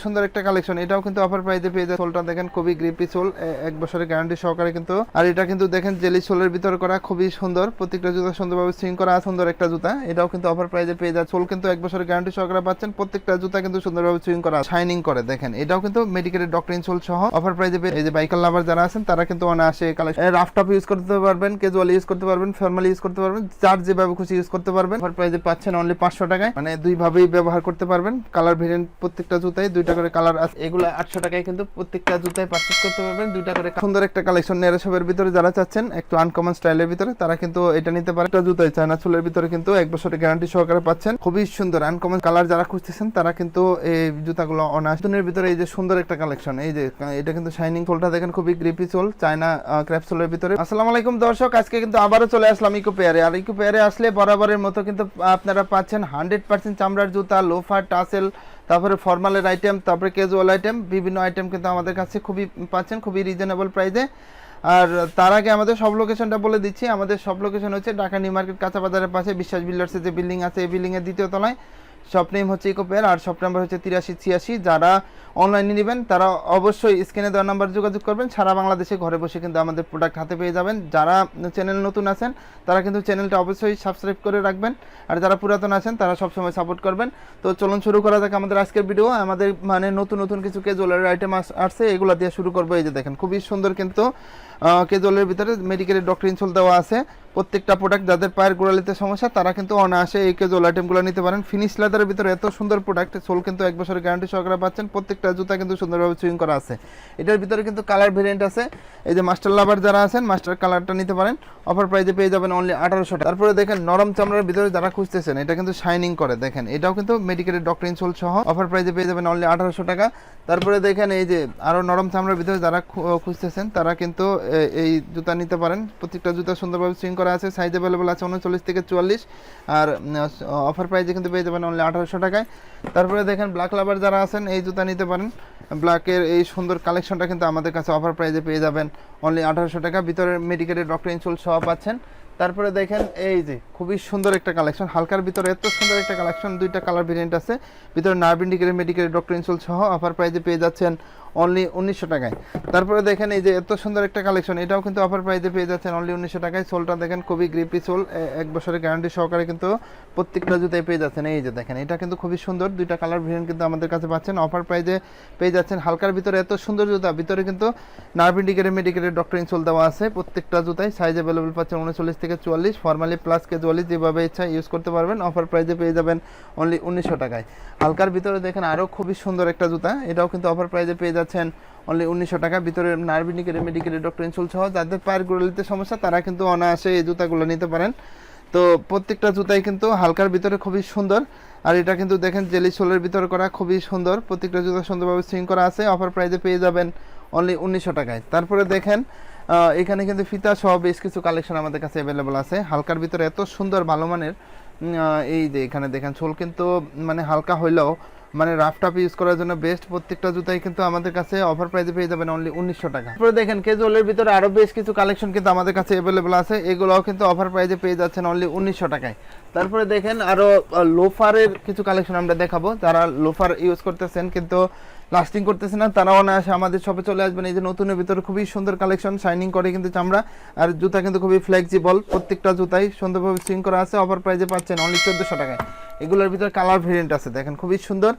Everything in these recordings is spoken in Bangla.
সুন্দর একটা কালেকশন, এটাও কিন্তু অফার প্রাইসে পেয়ে যায়। সোলটা দেখেন খুবই গ্রিপি সোল, 1 বছরের গ্যারান্টি সহকারে কিন্তু। আর এটা কিন্তু দেখেন জেলি সোলের ভিতরে করা, খুবই সুন্দর। প্রত্যেকটা জুতা সুন্দরভাবে সুইং করা, সুন্দর একটা জুতা। এটাও কিন্তু অফার প্রাইসে পেয়ে যায়। সোল কিন্তু 1 বছরের গ্যারান্টি সহকারে পাচ্ছেন। প্রত্যেকটা জুতা কিন্তু সুন্দরভাবে সুইং করা, শাইনিং করে। দেখেন এটাও কিন্তু মেডিকেলের ডক্টরিন সোল সহ অফার প্রাইসে পেয়ে। এই যে বাইকার লাভার যারা আছেন তারা কিন্তু অনায়াসে কালেকশন রাফ টপ ইউজ করতে পারবেন, ক্যাজুয়াল ইউজ করতে পারবেন, ফর্মালি ইউজ করতে পারবেন, যার যেভাবে খুশি ইউজ করতে পারবেন। অফার প্রাইসে পাচ্ছেন অনলি 500 টাকায়, মানে দুইভাবেই ব্যবহার করতে পারবেন। কালার ভেরিয়েন্ট প্রত্যেকটা জুতায় 2টা করে কালার আছে। এগুলো 800 টাকায় কিন্তু প্রত্যেকটা জুতায় পারচেজ করতে পারবেন। 2টা করে সুন্দর একটা কালেকশন নেরাসবের ভিতরে যারা চাচ্ছেন একটু আনকমন স্টাইলের ভিতরে, তারা কিন্তু এটা নিতে পারেন। একটা জুতায় চায়না চুলের ভিতরে কিন্তু 1 বছরের গ্যারান্টি সহকারে পাচ্ছেন। খুবই সুন্দর আনকমন কালার যারা খুঁজতেছেন তারা কিন্তু এই জুতাগুলো অনায়াসের ভিতরে। এই যে সুন্দর একটা কালেকশন, এই যে এটা কিন্তু শাইনিং সোলটা দেখেন খুবই গ্রিপি সোল, চায়না ক্র্যাপ সোলের ভিতরে। আসসালামু আলাইকুম দর্শক, আজকে কিন্তু আবারও চলে আসলাম ইকো পেয়ারে। আর ইকো পেয়ারে আসলে বরাবরের মতো কিন্তু আপনারা পাচ্ছেন 100% চামড়ার জুতা, লোফার, টাসেল, তারপরে ফর্মালের আইটেম, তারপরে ক্যাজুয়াল আইটেম, বিভিন্ন আইটেম কিন্তু আমাদের কাছে খুবই পাচ্ছেন খুবই রিজনেবল প্রাইসে। আর তার আগে আমাদের সব লোকেশনটা বলে দিচ্ছি। আমাদের সব লোকেশন হচ্ছে ঢাকা নিউ মার্কেট কাঁচা বাজারের পাশে বিশ্বাস বিল্ডার্সের যে বিল্ডিং আছে, এই বিল্ডিংয়ের 2য় তলায়। শপ নেম হচ্ছে ইকো পেয়ার, আর শপ নাম্বার হচ্ছে 8386। যারা অনলাইনে নেবেন তারা অবশ্যই স্ক্রিনে দেওয়া নাম্বার যোগাযোগ করবেন। সারা বাংলাদেশে ঘরে বসে কিন্তু আমাদের প্রোডাক্ট হাতে পেয়ে যাবেন। যারা চ্যানেল নতুন আছেন তারা কিন্তু চ্যানেলটা অবশ্যই সাবস্ক্রাইব করে রাখবেন, আর যারা পুরাতন আছেন তারা সবসময় সাপোর্ট করবেন। তো চলুন শুরু করা যাক আমাদের আজকের ভিডিও। আমাদের মানে নতুন নতুন কিছু ক্যাজুয়ালের আইটেম আসছে, এগুলো দিয়ে শুরু করবো। এই যে দেখেন খুবই সুন্দর কিন্তু ক্যাজুয়ালের ভিতরে মেডিকেলের ডক্টরিন সোল দেওয়া আছে। প্রত্যেকটা প্রোডাক্ট যাদের পায়ের গোড়ালিতে সমস্যা তারা কিন্তু অনায়াসে এই ক্যাজুয়াল আইটেমগুলো নিতে পারেন। ফিনিশ লেদারের ভিতরে এত সুন্দর প্রোডাক্ট, সোল কিন্তু 1 বছরের গ্যারান্টি সহকারে পাচ্ছেন। প্রত্যেকটা জুতা কিন্তু সুন্দরভাবে সুইং করা আছে। এটার ভিতরে কিন্তু কালার ভেরিয়েন্ট আছে। এই যে মাস্টার লাভার যারা আছেন মাস্টার কালারটা নিতে পারেন, অফার প্রাইসে পেয়ে যাবেন অনলি 1800 টাকা। তারপরে দেখেন নরম চামড়ার ভিতরে যারা খুঁজতেছেন, এটা কিন্তু শাইনিং করে। দেখেন এটাও কিন্তু মেডিকেলের ডক্টরিন সোল সহ অফার প্রাইসে পেয়ে যাবেন অনলি 1800 টাকা। তারপরে দেখেন এই যে আরও নরম চামড়ার ভিতরে যারা খুঁজতেছেন তারা কিন্তু এই জুতা নিতে পারেন। প্রত্যেকটা জুতা সুন্দরভাবে সুইং করা আছে, সাইজ অ্যাভেলেবল আছে 39 থেকে 44, আর অফার প্রাইসে কিন্তু পেয়ে যাবেন অনলি 1800 টাকায়। তারপরে দেখেন ব্ল্যাক লাভার যারা আছেন এই জুতা নিতে পারেন। ব্ল্যাকের এই সুন্দর কালেকশনটা কিন্তু আমাদের কাছে অফার প্রাইসে পেয়ে যাবেন অনলি 1800 টাকা। ভিতরে মেডিকেলের ডক্টরিন সোল সহ পাচ্ছেন। তারপরে দেখেন এই যে খুবই সুন্দর একটা কালেকশন, হালকার ভিতরে এত সুন্দর একটা কালেকশন। 2টা কালার ভেরিয়েন্ট আছে, ভিতরে নার্ভ ইন্ডিকেটের মেডিকেলের ডক্টরিন সোল সহ অফার প্রাইসে পেয়ে যাচ্ছেন অনলি 1900 টাকায়। তারপরে দেখেন এই যে এত সুন্দর একটা কালেকশন, এটাও কিন্তু অফার প্রাইসে পেয়ে যাচ্ছেন অনলি 1900 টাকায়। সোলটা দেখেন খুবই গ্রিপি সোল, 1 বছরের গ্যারান্টি সহকারে কিন্তু প্রত্যেকটা জুতায় পেয়ে যাচ্ছেন। এই যে দেখেন এটা কিন্তু খুবই সুন্দর, 2টা কালার ভেরিয়েন্ট কিন্তু আমাদের কাছে পাচ্ছেন। অফার প্রাইসে পেয়ে যাচ্ছেন হালকার ভিতরে এত সুন্দর জুতা। ভিতরে কিন্তু নার্ভ ইন্ডিকেটের মেডিকেলের ডক্টরিন সোল দেওয়া আছে। প্রত্যেকটা জুতায় সাইজ অ্যাভেলেবল পাচ্ছেন 39 থেকে 44, ফর্মালি প্লাস ক্যাজুয়ালি যেভাবে ইচ্ছা ইউজ করতে পারবেন। অফার প্রাইসে পেয়ে যাবেন অনলি 1900 টাকায়। হালকার ভিতরে দেখেন আরও খুবই সুন্দর একটা জুতা, এটাও কিন্তু অফার প্রাইসে পেয়ে যাচ্ছেন অনলি 1900 টাকা। ভিতরে নার্ভ ইন্ডিকেটের মেডিকেলের ডক্টরিন সোল সহ যাদের পায়ের গোড়ালিতে সমস্যা তারা কিন্তু অনায়াসে এই জুতাগুলো নিতে পারেন। তো প্রত্যেকটা জুতাই কিন্তু হালকার ভিতরে খুবই সুন্দর, আর এটা কিন্তু দেখেন জেলি সোলের ভিতরে করা, খুবই সুন্দর। প্রত্যেকটা জুতা সুন্দরভাবে সুইং করা আছে। অফার প্রাইসে পেয়ে যাবেন অনলি 1900 টাকায়। তারপরে দেখেন এখানে কিন্তু ফিতা সহ বেশ কিছু কালেকশন আমাদের কাছে অ্যাভেলেবল আছে। হালকার ভিতরে এত সুন্দর ভালো মানের, এই যে এখানে দেখেন সোল কিন্তু মানে হালকা হইলেও মানে রাফ টাপ ইউজ করার জন্য বেস্ট। প্রত্যেকটা জুতাই কিন্তু আমাদের কাছে অফার প্রাইসে পেয়ে যাবেন অনলি 1900 টাকা। তারপরে দেখেন ক্যাজুয়ালের ভিতরে আরও বেশ কিছু কালেকশন কিন্তু আমাদের কাছে অ্যাভেলেবল আছে, এগুলোও কিন্তু অফার প্রাইসে পেয়ে যাচ্ছেন অনলি 1900 টাকায়। তারপরে দেখেন আরও লোফারের কিছু কালেকশন আমরা দেখাবো। যারা লোফার ইউজ করতেছেন কিন্তু লাস্টিং করতেছে না, তারাও অনায়াসে আমাদের শপে চলে আসবেন। এই যে নতুনের ভিতরে খুবই সুন্দর কালেকশন, শাইনিং করে কিন্তু চামড়া, আর জুতা কিন্তু খুবই ফ্লেক্সিবল। প্রত্যেকটা জুতাই সুন্দরভাবে সুইং করা আছে। অফার প্রাইসে পাচ্ছেন অনলি 1400 টাকায়। এগুলোর ভিতরে কালার ভেরিয়েন্ট আছে, দেখেন খুবই সুন্দর।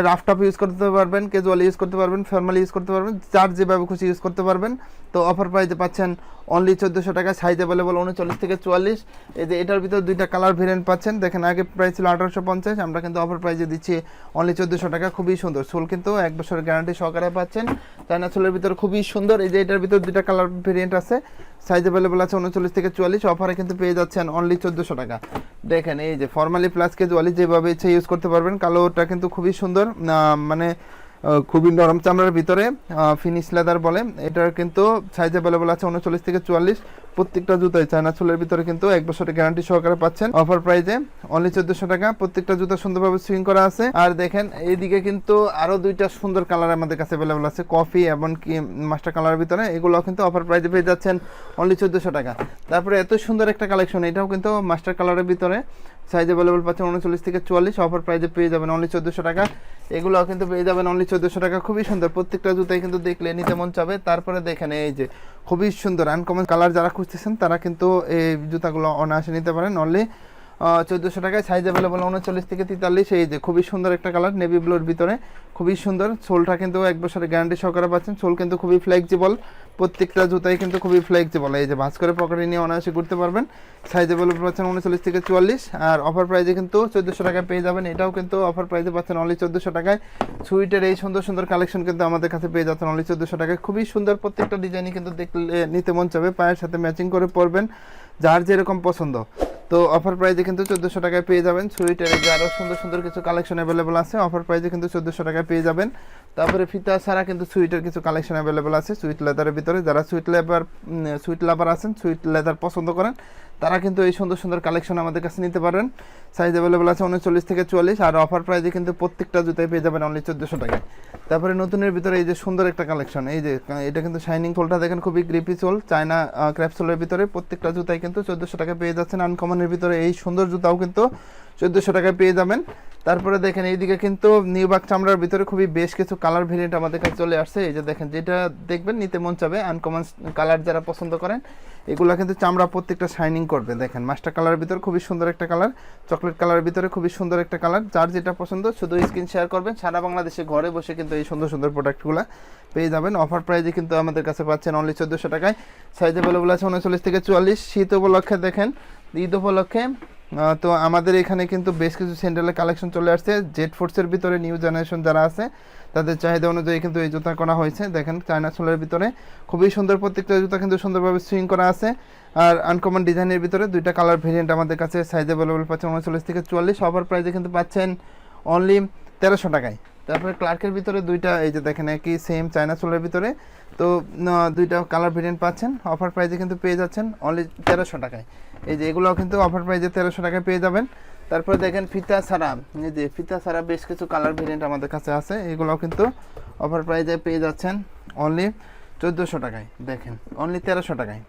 রাফ টপ ইউজ করতে পারবেন, ক্যাজুয়াল ইউজ করতে পারবেন, ফর্মালি ইউজ করতে পারবেন, যার যেভাবে খুশি ইউজ করতে পারবেন। তো অফার প্রাইসে পাচ্ছেন অনলি 1400 টাকা। সাইজ অ্যাভেলেবল 39 থেকে 44। এই যে এটার ভিতরে 2টা কালার ভেরিয়েন্ট পাচ্ছেন। দেখেন আগে প্রাইস ছিল 1850, আমরা কিন্তু অফার প্রাইসে দিচ্ছি অনলি 1400 টাকা। খুবই সুন্দর সোল কিন্তু 1 বছরের গ্যারান্টি সহকারে পাচ্ছেন। চায়না সোলের ভিতরে খুবই সুন্দর। এই যে এটার ভিতরে 2টা কালার ভেরিয়েন্ট আছে, সাইজ অ্যাভেলেবল আছে 39 থেকে 44। অফারে কিন্তু পেয়ে যাচ্ছেন অনলি 1400 টাকা। দেখেন এই যে ফর্মালি প্লাস ক্যাজুয়ালি যেভাবে ইচ্ছা ইউজ করতে পারবেন। কালোটা কিন্তু খুবই সুন্দর, মানে খুবই নরম চামড়ার ভিতরে ফিনিশ লেদার বলে। এটার কিন্তু সাইজ অ্যাভেলেবল আছে 39 থেকে 44। প্রত্যেকটা জুতাই চায়না সোলের ভিতরে কিন্তু 1 বছরের গ্যারান্টি সহকারে পাচ্ছেন। অফার প্রাইসে অনলি 1400 টাকা। প্রত্যেকটা জুতা সুন্দরভাবে সুইং করা আছে। আর দেখেন এইদিকে কিন্তু আরো 2টা সুন্দর কালার আমাদের কাছে অ্যাভেলেবল আছে, কফি এবং কি মাস্টার কালারের ভিতরে। এগুলো কিন্তু অফার প্রাইসে পেয়ে যাচ্ছেন অনলি 1400 টাকা। তারপরে এত সুন্দর একটা কালেকশন, এটাও কিন্তু মাস্টার কালারের ভিতরে সাইজ অ্যাভেলেবল পাচ্ছেন 39 থেকে 44, অফার প্রাইসে পেয়ে যাবেন অনলি 1400 টাকা। এগুলো কিন্তু পেয়ে যাবেন অনলি 1400 টাকা। খুবই সুন্দর, প্রত্যেকটা জুতাই কিন্তু দেখলে নিতে মন চাবে। তারপরে দেখেন এই যে খুবই সুন্দর আনকমন কালার যারা খুঁজতেছেন তারা কিন্তু এই জুতাগুলো অনায়াসে নিতে পারেন অনলি 1400 টাকায়। সাইজ অ্যাভেলেবল 39 থেকে 43। এই যে খুবই সুন্দর একটা কালার নেভি ব্লুর ভিতরে, খুবই সুন্দর। সোলটা কিন্তু 1 বছরের গ্যারান্টি সহকারে পাচ্ছেন। সোল কিন্তু খুবই ফ্লেক্সিবল, প্রত্যেকটা জুতাই কিন্তু খুবই ফ্লেক্সিবল। এই যে ভাঁজ করে পকেটে নিয়ে অনায়াসে ঘুরতে পারবেন। সাইজ অ্যাভেলেবল পাচ্ছেন 39 থেকে 44, আর অফার প্রাইসে কিন্তু 1400 টাকায় পেয়ে যাবেন। এটাও কিন্তু অফার প্রাইসে পাচ্ছেন অনলি 1400 টাকায়। সুইটের এই সুন্দর সুন্দর কালেকশন কিন্তু আমাদের কাছে পেয়ে যাচ্ছেন অনলি 1400 টাকায়। খুবই সুন্দর, প্রত্যেকটা ডিজাইনই কিন্তু দেখলে নিতে মন চাবে, পায়ের সাথে ম্যাচিং করে পরবেন যার যেরকম পছন্দ। তো অফার প্রাইসে কিন্তু 1400 টাকায় পেয়ে যাবেন। সুইটের এই যে আরও সুন্দর সুন্দর কিছু কালেকশন অ্যাভেলেবল আছে, অফার প্রাইসে কিন্তু 1400 টাকায় পেয়ে যাবেন। তারপরে ফিতা ছাড়া কিন্তু সুইটের কিছু কালেকশন অ্যাভেলেবল আছে সুইট লেদারের ভিতরে। যারা সুইট লাভার আছেন, সুইট লেদার পছন্দ করেন, তারা কিন্তু এই সুন্দর সুন্দর কালেকশন আমাদের কাছে নিতে পারেন। সাইজ অ্যাভেলেবল আছে 39 থেকে 44, আর অফার প্রাইসে কিন্তু প্রত্যেকটা জুতায় পেয়ে যাবেন অনলি 1400 টাকায়। তারপরে নতুনের ভিতরে এই যে সুন্দর একটা কালেকশন, এই যে এটা কিন্তু শাইনিং সোলটা দেখেন, খুবই গ্রিপি সোল, চায়না ক্র্যাপ সোলের ভিতরে। প্রত্যেকটা জুতাই কিন্তু 1400 টাকায় পেয়ে যাচ্ছেন। আনকমনের ভিতরে এই সুন্দর জুতাও কিন্তু 1400 টাকায় পেয়ে যাবেন। তারপরে দেখেন এইদিকে কিন্তু নিউবাক চামড়ার ভিতরে খুবই বেশ কিছু কালার ভেরিয়েন্ট আমাদের কাছে চলে আসছে। এই যে দেখেন, যেটা দেখবেন নিতে মন চাবে, আনকমন কালার যারা পছন্দ করেন, এগুলো কিন্তু চামড়া প্রত্যেকটা শাইনিং করবে। দেখেন মাস্টার কালারের ভিতরে খুবই সুন্দর একটা কালার, চকলেট কালারের ভিতরে খুবই সুন্দর একটা কালার। যার যেটা পছন্দ শুধু স্ক্রিন শেয়ার করবেন, সারা বাংলাদেশে ঘরে বসে কিন্তু এই সুন্দর সুন্দর প্রোডাক্টগুলো পেয়ে যাবেন। অফার প্রাইসে কিন্তু আমাদের কাছে পাচ্ছেন অনলি 1400 টাকায়। সাইজ অ্যাভেলেবল আছে 39 থেকে 44। শীত উপলক্ষে দেখেন, ঈদ উপলক্ষে তো আমাদের এখানে কিন্তু বেশ কিছু স্যান্ডেলের কালেকশন চলে আসছে। জেড ফোর্সের ভিতরে নিউ জেনারেশন যারা আছে তাদের চাহিদা অনুযায়ী কিন্তু এই জুতা করা হয়েছে। দেখেন চায়না সোলের ভিতরে খুবই সুন্দর, প্রত্যেকটা জুতা কিন্তু সুন্দরভাবে সুইং করা আছে। আর আনকমন ডিজাইনের ভিতরে দুইটা কালার ভেরিয়েন্ট আমাদের কাছে। সাইজ অ্যাভেলেবল পাচ্ছেন 39 থেকে 44, অফার প্রাইসে কিন্তু পাচ্ছেন অনলি 1300 টাকায়। তারপরে ক্লার্কের ভিতরে দুইটা, এই যে দেখেন একই সেম চায়না সোলের ভিতরে, তো দুইটা কালার ভেরিয়েন্ট পাচ্ছেন। অফার প্রাইসে কিন্তু পেয়ে যাচ্ছেন অনলি 1300 টাকায়। এই যে এগুলোও কিন্তু অফার প্রাইসে 1300 টাকায় পেয়ে যাবেন। তারপরে দেখেন ফিতা ছাড়া, এই যে ফিতা ছাড়া বেশ কিছু কালার ভেরিয়েন্ট আমাদের কাছে আছে, এগুলোও কিন্তু অফার প্রাইসে পেয়ে যাচ্ছেন অনলি 1400 টাকায়। দেখেন অনলি 1300 টাকায়,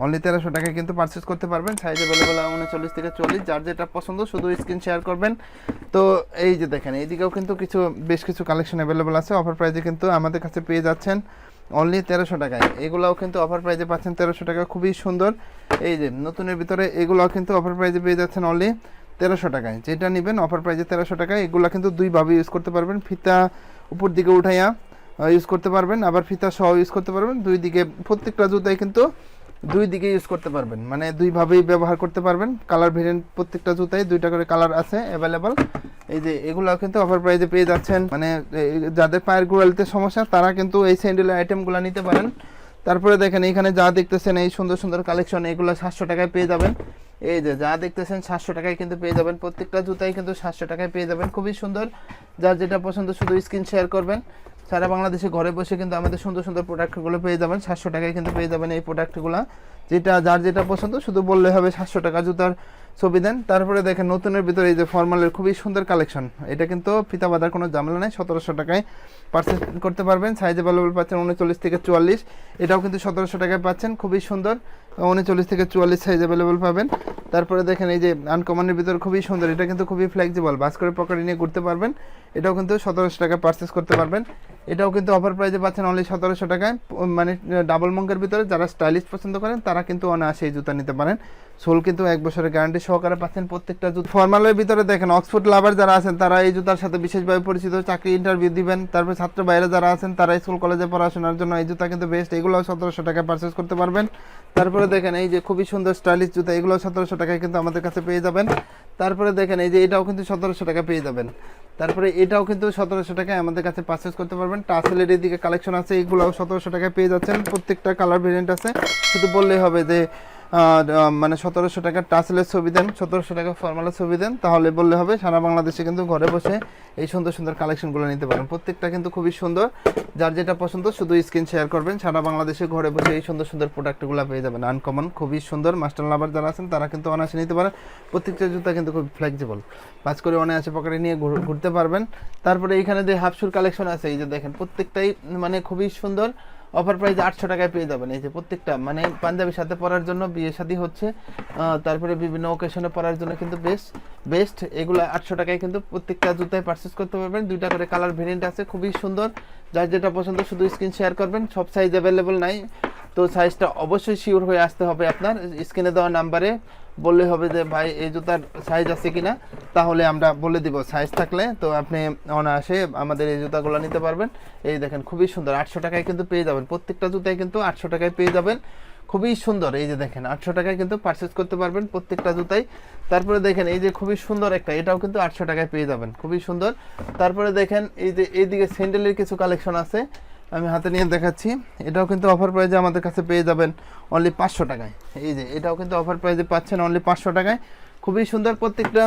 অনলি 1300 টাকায় কিন্তু পারচেস করতে পারবেন। সাইজ অ্যাভেলেবল 39 থেকে 40, যার যেটা পছন্দ শুধু স্ক্রিন শেয়ার করবেন। তো এই যে দেখেন এইদিকেও কিন্তু বেশ কিছু কালেকশন অ্যাভেলেবল আছে, অফার প্রাইসে কিন্তু আমাদের কাছে পেয়ে যাচ্ছেন অনলি 1300 টাকায়। এগুলাও কিন্তু অফার প্রাইসে পাচ্ছেন 1300 টাকা, খুবই সুন্দর। এই যে নতুনের ভিতরে এগুলাও কিন্তু অফার প্রাইসে পেয়ে যাচ্ছেন অনলি 1300 টাকায়। যেটা নেবেন অফার প্রাইসে 1300 টাকায়। এগুলা কিন্তু দুইভাবে ইউজ করতে পারবেন, ফিতা উপর দিকে উঠাইয়া ইউজ করতে পারবেন, আবার ফিতা সহ ইউজ করতে পারবেন। দুই দিকে প্রত্যেকটা জুতাই কিন্তু দুই দিকে ইউজ করতে পারবেন, মানে দুইভাবেই ব্যবহার করতে পারবেন। কালার ভেরিয়েন্ট প্রত্যেকটা জুতাই দুইটা করে কালার আছে অ্যাভেলেবল। এই যে এগুলো কিন্তু অফার প্রাইসে পেয়ে যাচ্ছেন, মানে যাদের পায়ের গোড়ালিতে সমস্যা তারা কিন্তু এই স্যান্ডেলের আইটেমগুলো নিতে পারেন। তারপরে দেখেন এইখানে যা দেখতেছেন এই সুন্দর সুন্দর কালেকশন, এগুলো 700 টাকায় পেয়ে যাবেন। এই যে যা দেখতেছেন 700 টাকায় কিন্তু পেয়ে যাবেন, প্রত্যেকটা জুতাই কিন্তু 700 টাকায় পেয়ে যাবেন, খুবই সুন্দর। যার যেটা পছন্দ শুধু স্ক্রিন শেয়ার করবেন। সারা বাংলাদেশে ঘরে বসে কিন্তু আমাদের সুন্দর সুন্দর প্রোডাক্টগুলো পেয়ে যাবেন, 700 টাকায় কিন্তু পেয়ে যাবেন এই প্রোডাক্টগুলো। যেটা যার যেটা পছন্দ শুধু বললে হবে 700 টাকা জুতার ছবি দেন। তারপরে দেখেন নতুনের ভিতরে এই যে ফর্মালের খুবই সুন্দর কালেকশন, এটা কিন্তু ফিতা বাঁধার কোনো ঝামেলা নেই, 1700 টাকায় পারচেস করতে পারবেন। সাইজ অ্যাভেলেবল পাচ্ছেন 39 থেকে 44, এটাও কিন্তু 1700 টাকায় পাচ্ছেন, খুবই সুন্দর। 39 থেকে 44 সাইজ অ্যাভেলেবল পাবেন। তারপরে দেখেন এই যে আনকমনের ভিতরে খুবই সুন্দর, এটা কিন্তু খুবই ফ্লেক্সিবল, বাস করে পকেটে নিয়ে ঘুরতে পারবেন। এটাও কিন্তু 1700 টাকায় পারচেস করতে পারবেন। এটাও কিন্তু অফার প্রাইসে পাচ্ছেন অনলি 1700 টাকায়, মানে ডাবল মঙ্কের ভিতরে যারা স্টাইলিশ পছন্দ করেন তারা কিন্তু অনায়াসে এই জুতা নিতে পারেন। সোল কিন্তু 1 বছরের গ্যারান্টি সহকারে পাচ্ছেন প্রত্যেকটা জুতা। ফর্মালের ভিতরে দেখেন অক্সফোর্ড লাভার যারা আছেন তারা এই জুতার সাথে বিশেষভাবে পরিচিত, চাকরি ইন্টারভিউ দিবেন। তারপর ছাত্র বাইরে যারা আছেন তারা স্কুল কলেজে পড়াশোনার জন্য এই জুতা কিন্তু বেস্ট, এগুলোও 1700 টাকায় পারচেস করতে পারবেন। তারপরে দেখেন এই যে খুবই সুন্দর স্টাইলিশ জুতা, এগুলো 1700 টাকায় কিন্তু আমাদের কাছে পেয়ে যাবেন। তারপরে দেখেন এই যে এটাও কিন্তু 1700 টাকা পেয়ে যাবেন। তারপরে এটাও কিন্তু 1700 টাকায় আমাদের কাছে পারচেস করতে পারবেন। টাসেলের এদিকে কালেকশন আছে, এগুলোও 1700 টাকায় পেয়ে যাচ্ছেন, প্রত্যেকটা কালার ভেরিয়েন্ট আছে। শুধু বললেই হবে যে মানে 1700 টাকার টাসেলের ছবি দেন, 1700 টাকা ফর্মালের ছবি দেন, তাহলে বললে হবে। সারা বাংলাদেশে কিন্তু ঘরে বসে এই সুন্দর সুন্দর কালেকশনগুলো নিতে পারেন, প্রত্যেকটা কিন্তু খুবই সুন্দর। যার যেটা পছন্দ শুধু স্ক্রিন শেয়ার করবেন, সারা বাংলাদেশে ঘরে বসে এই সুন্দর সুন্দর প্রোডাক্টগুলো পেয়ে যাবেন। আনকমন খুবই সুন্দর, মাস্টার লাভার যারা আছেন তারা কিন্তু অনায়াসে নিতে পারেন। প্রত্যেকটা জুতা কিন্তু খুব ফ্লেক্সিবল, পাঁচ করে অনায়াসে পকেটে নিয়ে ঘুরতে পারবেন। তারপরে এইখানে যে হাফশুর কালেকশন আছে, এই যে দেখেন প্রত্যেকটাই মানে খুবই সুন্দর। অফার প্রাইসে 800 টাকায় পেয়ে যাবেন। এই যে প্রত্যেকটা মানে পাঞ্জাবির সাথে পরার জন্য, বিয়ে শাদী হচ্ছে, তারপরে বিভিন্ন ওকেশনে পরার জন্য কিন্তু বেস্ট এগুলো 800 টাকায় কিন্তু প্রত্যেকটা জুতায় পারচেস করতে পারবেন। 2টা করে কালার ভেরিয়েন্ট আছে, খুবই সুন্দর। যার যেটা পছন্দ শুধু স্ক্রিন শেয়ার করবেন। সব সাইজ অ্যাভেলেবল নাই, তো সাইজটা অবশ্যই শিওর হয়ে আসতে হবে। আপনার স্ক্রিনে দেওয়া নাম্বারে বললে হবে যে ভাই এই জুতার সাইজ আছে কিনা, তাহলে আমরা বলে দিব। সাইজ থাকলে তো আপনি অনায়াসে আমাদের এই জুতাগুলো নিতে পারবেন। এই দেখেন খুবই সুন্দর, 800 টাকায় কিন্তু পেয়ে যাবেন। প্রত্যেকটা জুতায় কিন্তু 800 টাকায় পেয়ে যাবেন, খুবই সুন্দর। এই যে দেখেন 800 টাকায় কিন্তু পারচেস করতে পারবেন প্রত্যেকটা জুতাই। তারপরে দেখেন এই যে খুবই সুন্দর একটা, এটাও কিন্তু 800 টাকায় পেয়ে যাবেন, খুবই সুন্দর। তারপরে দেখেন এই যে এইদিকে স্যান্ডেলের কিছু কালেকশন আছে, আমি হাতে নিয়ে দেখাচ্ছি। এটাও কিন্তু অফার প্রাইজে আমাদের কাছে পেয়ে যাবেন অনলি 500 টাকায়। এই যে এটাও কিন্তু অফার প্রাইজে পাচ্ছেন অনলি 500 টাকায়, খুবই সুন্দর। প্রত্যেকটা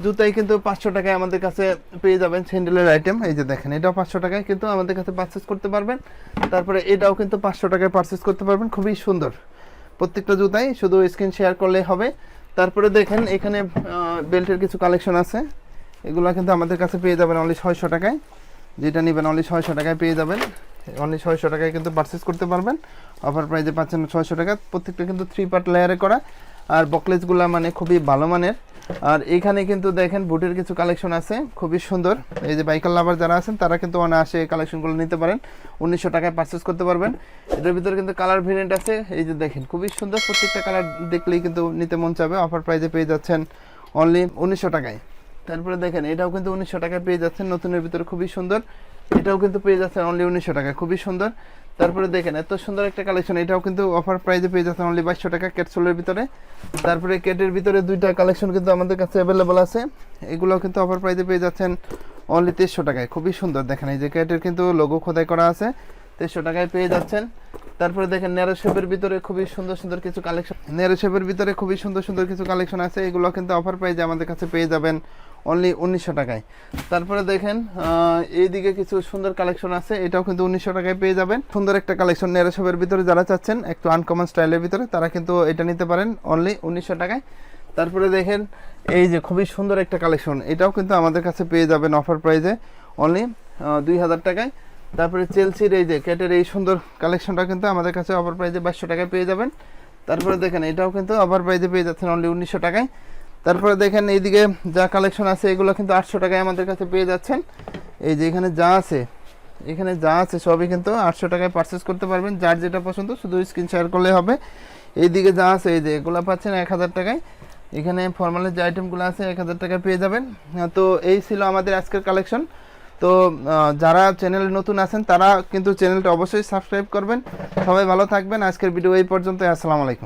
জুতাই কিন্তু 500 টাকায় আমাদের কাছে পেয়ে যাবেন স্যান্ডেলের আইটেম। এই যে দেখেন এটাও 500 টাকায় কিন্তু আমাদের কাছে পারচেস করতে পারবেন। তারপরে এটাও কিন্তু 500 টাকায় পারচেস করতে পারবেন, খুবই সুন্দর। প্রত্যেকটা জুতাই শুধু স্ক্রিন শেয়ার করলেই হবে। তারপরে দেখেন এখানে বেল্টের কিছু কালেকশন আছে, এগুলো কিন্তু আমাদের কাছে পেয়ে যাবেন অনলি 600 টাকায়। যেটা নেবেন অনলি 600 টাকায় পেয়ে যাবেন, অনলি 600 টাকায় কিন্তু পারচেস করতে পারবেন। অফার প্রাইসে পাচ্ছেন 600 টাকা। প্রত্যেকটা কিন্তু 3 পার্ট লেয়ারে করা, আর বকলেসগুলো মানে খুবই ভালো মানের। আর এইখানে কিন্তু দেখেন বুটের কিছু কালেকশন আছে, খুবই সুন্দর। এই যে বাইকার লাভার যারা আছেন তারা কিন্তু অনায়াসে এই কালেকশনগুলো নিতে পারেন, 1900 টাকায় পারচেস করতে পারবেন। এটার ভিতরে কিন্তু কালার ভেরিয়েন্ট আছে, এই যে দেখেন খুবই সুন্দর। প্রত্যেকটা কালার দেখলেই কিন্তু নিতে মন চাবে। অফার প্রাইসে পেয়ে যাচ্ছেন অনলি 1900 টাকায়। তারপরে দেখেন এটাও কিন্তু 1900 টাকায় পেয়ে যাচ্ছেন, নতুনের ভিতরে খুবই সুন্দর। এটাও কিন্তু পেয়ে যাচ্ছেন অনলি 1900 টাকায়, খুবই সুন্দর। তারপরে দেখেন এত সুন্দর একটা কালেকশন, এটাও কিন্তু অফার প্রাইসে পেয়ে যাচ্ছেন অনলি 2200 টাকা ক্যাটসোলের ভিতরে। তারপরে কেটের ভিতরে 2টা কালেকশন কিন্তু আমাদের কাছে অ্যাভেলেবল আছে, এগুলোও কিন্তু অফার প্রাইসে পেয়ে যাচ্ছেন অনলি 2300 টাকায়, খুবই সুন্দর। দেখেন এই যে কেটের কিন্তু লোগো খোদাই করা আছে, 2300 টাকায় পেয়ে যাচ্ছেন। তারপরে দেখেন ন্যারো শেপের ভিতরে খুবই সুন্দর সুন্দর কিছু কালেকশন, ন্যারো শেপের ভিতরে খুবই সুন্দর সুন্দর কিছু কালেকশন আছে, এগুলো কিন্তু অফার প্রাইসে আমাদের কাছে পেয়ে যাবেন অনলি 1900 টাকায়। তারপরে দেখেন এইদিকে কিছু সুন্দর কালেকশন আছে, এটাও কিন্তু 1900 টাকায় পেয়ে যাবেন। সুন্দর একটা কালেকশন ন্যারো শেপের ভিতরে যারা চাচ্ছেন একটু আনকমন স্টাইলের ভিতরে, তারা কিন্তু এটা নিতে পারেন অনলি 1900 টাকায়। তারপরে দেখেন এই যে খুবই সুন্দর একটা কালেকশন, এটাও কিন্তু আমাদের কাছে পেয়ে যাবেন অফার প্রাইসে অনলি 2000 টাকায়। তারপরে চেলসির এই যে ক্যাটের এই সুন্দর কালেকশনটা কিন্তু আমাদের কাছে অফার প্রাইসে 2200 টাকায় পেয়ে যাবেন। তারপরে দেখেন এটাও কিন্তু অফার প্রাইসে পেয়ে যাচ্ছেন অনলি 1900 টাকায়। তারপরে দেখেন এইদিকে যা কালেকশন আছে এগুলো কিন্তু 800 টাকায় আমাদের কাছে পেয়ে যাচ্ছেন। এই যে এখানে যা আছে সবই কিন্তু 800 টাকায় পারচেস করতে পারবেন। যার যেটা পছন্দ শুধু স্ক্রিন শেয়ার করলে হবে। এইদিকে যা আছে এই যে এগুলো পাচ্ছেন 1000 টাকায়। এখানে ফর্মালের যে আইটেমগুলো আছে 1000 টাকায় পেয়ে যাবেন। তো এই ছিল আমাদের আজকের কালেকশন। তো যারা চ্যানেলে নতুন আছেন তারা কিন্তু চ্যানেলটা অবশ্যই সাবস্ক্রাইব করবেন। সবাই ভালো থাকবেন। আজকের ভিডিও এই পর্যন্ত। আসসালামু আলাইকুম।